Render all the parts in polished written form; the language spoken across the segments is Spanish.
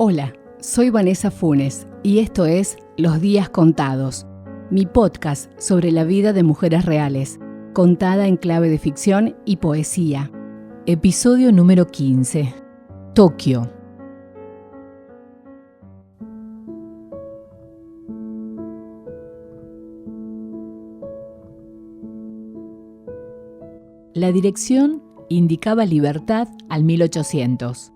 Hola, soy Vanessa Funes y esto es Los Días Contados, mi podcast sobre la vida de mujeres reales, contada en clave de ficción y poesía. Episodio número 15. Tokio. La dirección indicaba Libertad al 1800.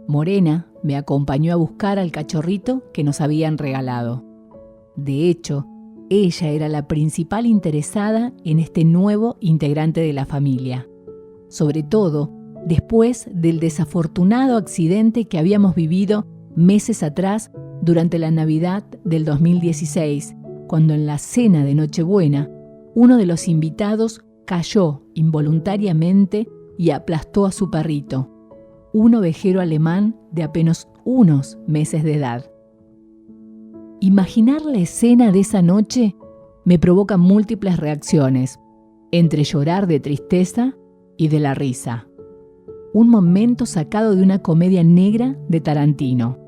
Morena me acompañó a buscar al cachorrito que nos habían regalado. De hecho, ella era la principal interesada en este nuevo integrante de la familia, sobre todo después del desafortunado accidente que habíamos vivido meses atrás durante la Navidad del 2016, cuando en la cena de Nochebuena, uno de los invitados cayó involuntariamente y aplastó a su perrito, un ovejero alemán de apenas unos meses de edad. Imaginar la escena de esa noche me provoca múltiples reacciones, entre llorar de tristeza y de la risa. Un momento sacado de una comedia negra de Tarantino.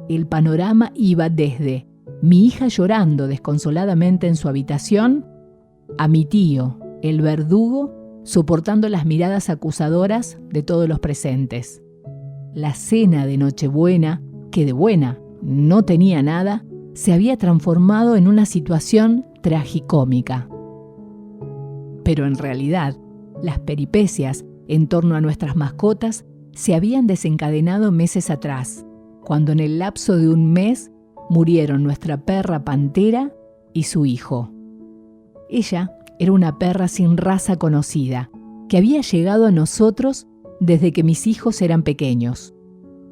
El panorama iba desde mi hija llorando desconsoladamente en su habitación a mi tío, el verdugo, soportando las miradas acusadoras de todos los presentes. La cena de Nochebuena, que de buena no tenía nada, se había transformado en una situación tragicómica. Pero en realidad, las peripecias en torno a nuestras mascotas se habían desencadenado meses atrás, cuando en el lapso de un mes murieron nuestra perra Pantera y su hijo. Ella era una perra sin raza conocida, que había llegado a nosotros desde que mis hijos eran pequeños.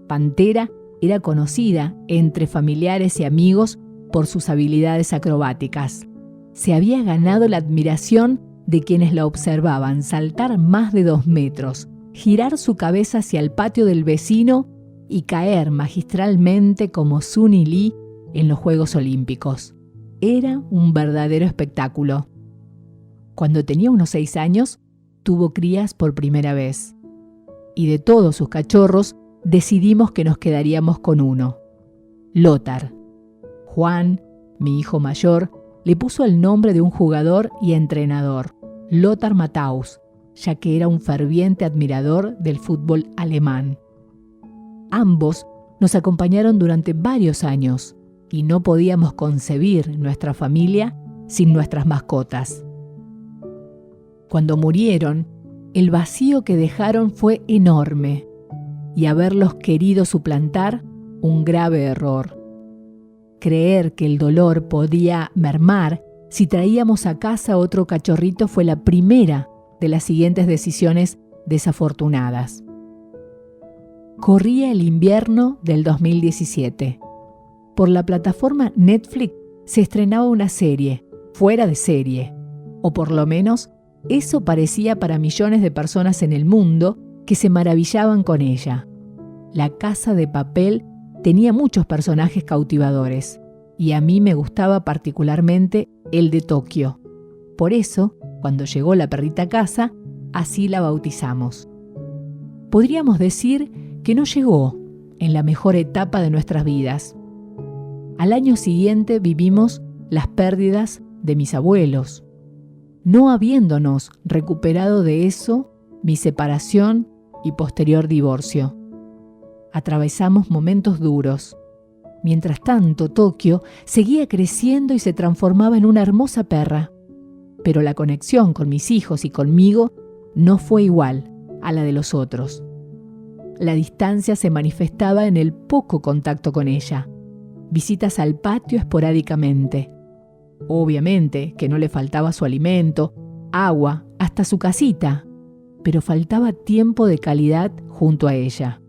Pantera era conocida entre familiares y amigos por sus habilidades acrobáticas. Se había ganado la admiración de quienes la observaban saltar más de 2 metros, girar su cabeza hacia el patio del vecino y caer magistralmente como Sun y Lee en los Juegos Olímpicos. Era un verdadero espectáculo. Cuando tenía unos 6 años, tuvo crías por primera vez. Y de todos sus cachorros, decidimos que nos quedaríamos con uno, Lothar. Juan, mi hijo mayor, le puso el nombre de un jugador y entrenador, Lothar Matthaus, ya que era un ferviente admirador del fútbol alemán. Ambos nos acompañaron durante varios años y no podíamos concebir nuestra familia sin nuestras mascotas. Cuando murieron, el vacío que dejaron fue enorme y haberlos querido suplantar, un grave error. Creer que el dolor podía mermar si traíamos a casa otro cachorrito fue la primera de las siguientes decisiones desafortunadas. Corría el invierno del 2017. Por la plataforma Netflix se estrenaba una serie, fuera de serie, o por lo menos eso parecía para millones de personas en el mundo que se maravillaban con ella. La Casa de Papel tenía muchos personajes cautivadores y a mí me gustaba particularmente el de Tokio. Por eso, cuando llegó la perrita a casa, así la bautizamos. Podríamos decir que no llegó en la mejor etapa de nuestras vidas. Al año siguiente vivimos las pérdidas de mis abuelos, no habiéndonos recuperado de eso mi separación y posterior divorcio. Atravesamos momentos duros. Mientras tanto, Tokio seguía creciendo y se transformaba en una hermosa perra. Pero la conexión con mis hijos y conmigo no fue igual a la de los otros. La distancia se manifestaba en el poco contacto con ella, visitas al patio esporádicamente. Obviamente que no le faltaba su alimento, agua, hasta su casita, pero faltaba tiempo de calidad junto a ella.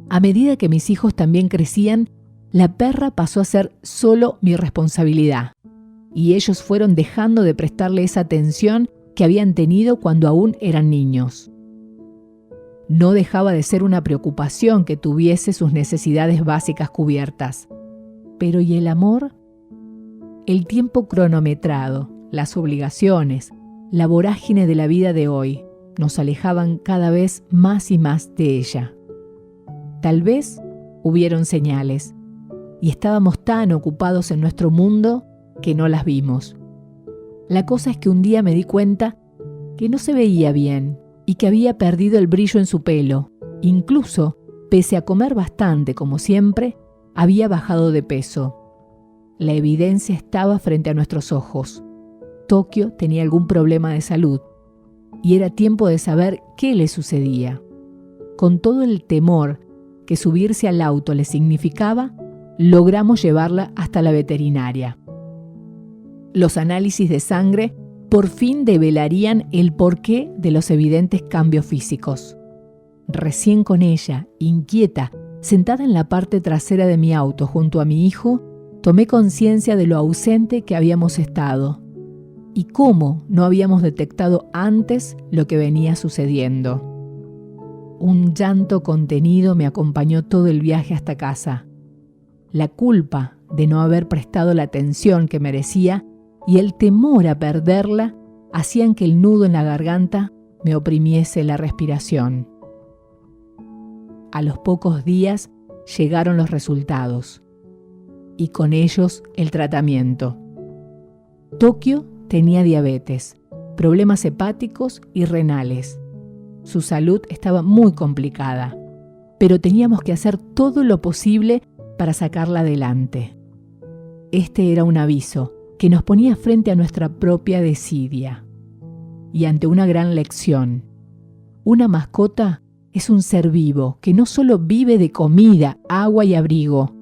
A medida que mis hijos también crecían, la perra pasó a ser solo mi responsabilidad, y ellos fueron dejando de prestarle esa atención que habían tenido cuando aún eran niños. No dejaba de ser una preocupación que tuviese sus necesidades básicas cubiertas. Pero ¿y el amor? El tiempo cronometrado, las obligaciones, la vorágine de la vida de hoy nos alejaban cada vez más y más de ella. Tal vez hubieron señales, y estábamos tan ocupados en nuestro mundo que no las vimos. La cosa es que un día me di cuenta que no se veía bien y que había perdido el brillo en su pelo. Incluso, pese a comer bastante como siempre, había bajado de peso. La evidencia estaba frente a nuestros ojos. Tokio tenía algún problema de salud y era tiempo de saber qué le sucedía. Con todo el temor que subirse al auto le significaba, logramos llevarla hasta la veterinaria. Los análisis de sangre por fin develarían el porqué de los evidentes cambios físicos. Recién con ella, inquieta, sentada en la parte trasera de mi auto junto a mi hijo, tomé conciencia de lo ausente que habíamos estado y cómo no habíamos detectado antes lo que venía sucediendo. Un llanto contenido me acompañó todo el viaje hasta casa. La culpa de no haber prestado la atención que merecía y el temor a perderla hacían que el nudo en la garganta me oprimiese la respiración. A los pocos días llegaron los resultados y con ellos el tratamiento. Tokio tenía diabetes, problemas hepáticos y renales. Su salud estaba muy complicada, pero teníamos que hacer todo lo posible para sacarla adelante. Este era un aviso que nos ponía frente a nuestra propia desidia y ante una gran lección. Una mascota es un ser vivo que no solo vive de comida, agua y abrigo,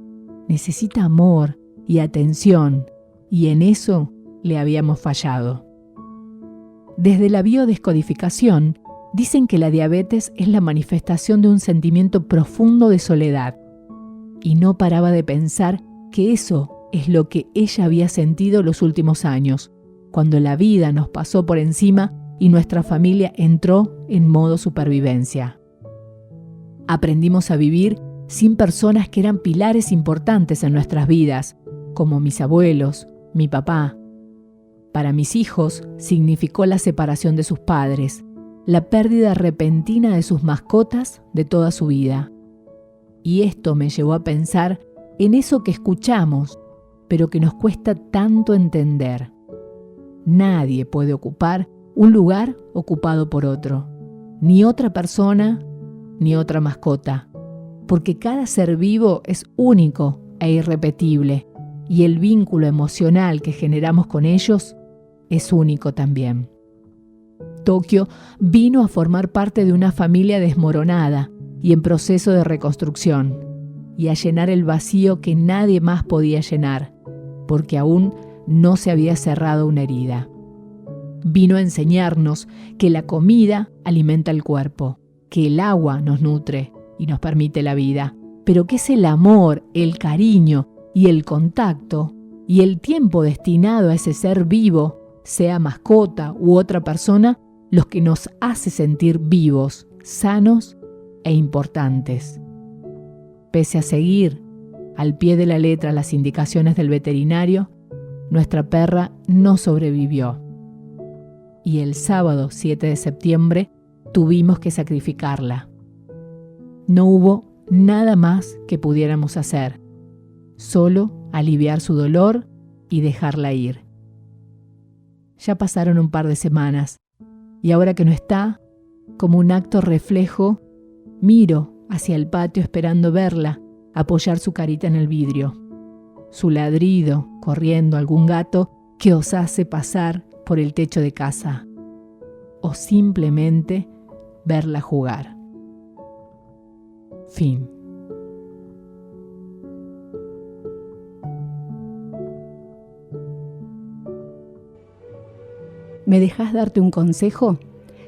necesita amor y atención, y en eso le habíamos fallado. Desde la biodescodificación, dicen que la diabetes es la manifestación de un sentimiento profundo de soledad, y no paraba de pensar que eso es lo que ella había sentido los últimos años, cuando la vida nos pasó por encima y nuestra familia entró en modo supervivencia. Aprendimos a vivir sin personas que eran pilares importantes en nuestras vidas, como mis abuelos, mi papá. Para mis hijos significó la separación de sus padres, la pérdida repentina de sus mascotas de toda su vida. Y esto me llevó a pensar en eso que escuchamos, pero que nos cuesta tanto entender. Nadie puede ocupar un lugar ocupado por otro, ni otra persona, ni otra mascota, porque cada ser vivo es único e irrepetible, y el vínculo emocional que generamos con ellos es único también. Tokio vino a formar parte de una familia desmoronada y en proceso de reconstrucción, y a llenar el vacío que nadie más podía llenar, porque aún no se había cerrado una herida. Vino a enseñarnos que la comida alimenta el cuerpo, que el agua nos nutre y nos permite la vida, pero que es el amor, el cariño y el contacto y el tiempo destinado a ese ser vivo, sea mascota u otra persona, los que nos hace sentir vivos, sanos e importantes. Pese a seguir al pie de la letra las indicaciones del veterinario, nuestra perra no sobrevivió. Y el sábado 7 de septiembre tuvimos que sacrificarla. No hubo nada más que pudiéramos hacer, solo aliviar su dolor y dejarla ir. Ya pasaron un par de semanas, y ahora que no está, como un acto reflejo, miro hacia el patio esperando verla apoyar su carita en el vidrio, su ladrido corriendo algún gato que osase pasar por el techo de casa, o simplemente verla jugar. Fin. ¿Me dejás darte un consejo?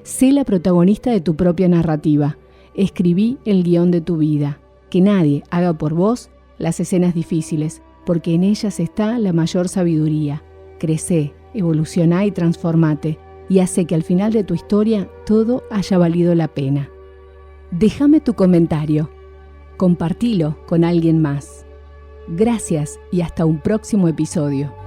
Sé la protagonista de tu propia narrativa. Escribí el guión de tu vida. Que nadie haga por vos las escenas difíciles, porque en ellas está la mayor sabiduría. Crecé, evolucioná y transformate, y hace que al final de tu historia todo haya valido la pena. Déjame tu comentario. Compartilo con alguien más. Gracias y hasta un próximo episodio.